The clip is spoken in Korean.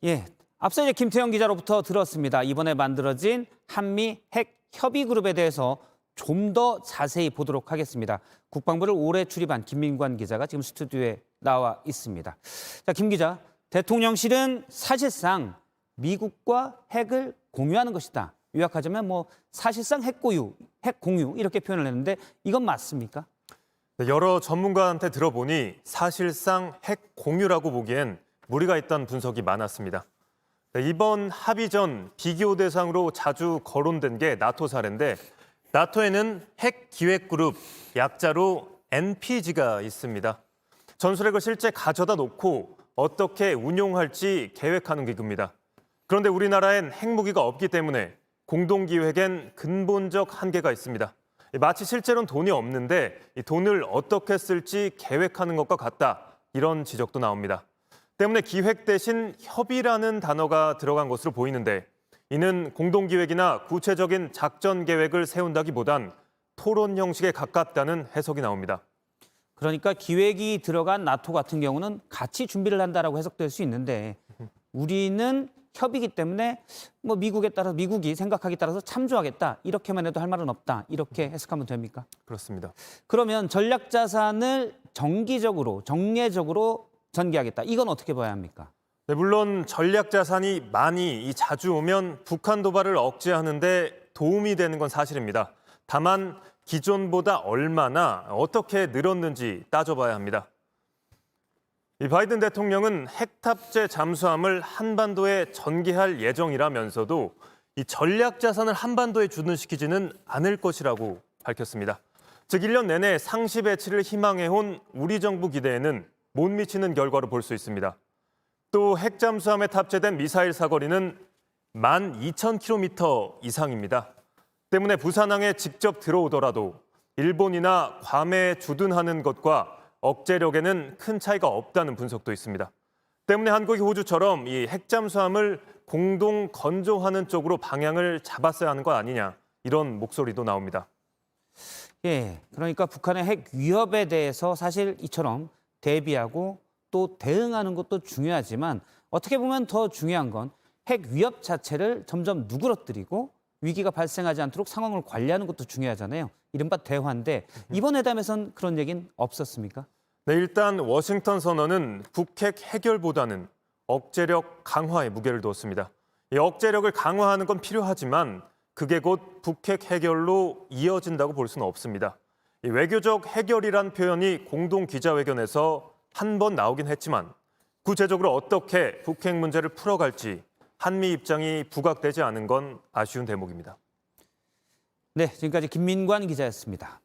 예, 앞서 이제 김태형 기자로부터 들었습니다. 이번에 만들어진 한미 핵 협의 그룹에 대해서 좀 더 자세히 보도록 하겠습니다. 국방부를 오래 출입한 김민관 기자가 지금 스튜디오에 나와 있습니다. 자, 김 기자, 대통령실은 사실상 미국과 핵을 공유하는 것이다. 요약하자면 사실상 핵 공유 이렇게 표현을 했는데 이건 맞습니까? 여러 전문가한테 들어보니 사실상 핵 공유라고 보기엔 무리가 있다는 분석이 많았습니다. 이번 합의 전 비교 대상으로 자주 거론된 게 나토 사례인데 나토에는 핵기획그룹, 약자로 NPG가 있습니다. 전술핵을 실제 가져다 놓고 어떻게 운용할지 계획하는 기구입니다. 그런데 우리나라엔 핵무기가 없기 때문에 공동기획엔 근본적 한계가 있습니다. 마치 실제로는 돈이 없는데 이 돈을 어떻게 쓸지 계획하는 것과 같다. 이런 지적도 나옵니다. 때문에 기획 대신 협의라는 단어가 들어간 것으로 보이는데 이는 공동기획이나 구체적인 작전 계획을 세운다기보단 토론 형식에 가깝다는 해석이 나옵니다. 그러니까 기획이 들어간 나토 같은 경우는 같이 준비를 한다라고 해석될 수 있는데 우리는 협의이기 때문에 미국이 생각하기에 따라서 참조하겠다. 이렇게만 해도 할 말은 없다. 이렇게 해석하면 됩니까? 그렇습니다. 그러면 전략 자산을 정례적으로 전개하겠다. 이건 어떻게 봐야 합니까? 네, 물론 전략 자산이 많이 자주 오면 북한 도발을 억제하는 데 도움이 되는 건 사실입니다. 다만 기존보다 얼마나 어떻게 늘었는지 따져봐야 합니다. 이 바이든 대통령은 핵탑재 잠수함을 한반도에 전개할 예정이라면서도 이 전략 자산을 한반도에 주둔시키지는 않을 것이라고 밝혔습니다. 즉 1년 내내 상시 배치를 희망해온 우리 정부 기대에는 못 미치는 결과로 볼 수 있습니다. 또 핵잠수함에 탑재된 미사일 사거리는 12,000km 이상입니다. 때문에 부산항에 직접 들어오더라도 일본이나 괌에 주둔하는 것과 억제력에는 큰 차이가 없다는 분석도 있습니다. 때문에 한국이 호주처럼 이 핵잠수함을 공동 건조하는 쪽으로 방향을 잡았어야 하는 거 아니냐 이런 목소리도 나옵니다. 예, 그러니까 북한의 핵 위협에 대해서 사실 이처럼 대비하고 또 대응하는 것도 중요하지만 어떻게 보면 더 중요한 건 핵 위협 자체를 점점 누그러뜨리고 위기가 발생하지 않도록 상황을 관리하는 것도 중요하잖아요. 이른바 대화인데 이번 회담에선 그런 얘기는 없었습니까? 네, 일단 워싱턴 선언은 북핵 해결보다는 억제력 강화에 무게를 두었습니다. 이 억제력을 강화하는 건 필요하지만 그게 곧 북핵 해결로 이어진다고 볼 수는 없습니다. 이 외교적 해결이란 표현이 공동 기자회견에서 한 번 나오긴 했지만 구체적으로 어떻게 북핵 문제를 풀어갈지 한미 입장이 부각되지 않은 건 아쉬운 대목입니다. 네, 지금까지 김민관 기자였습니다.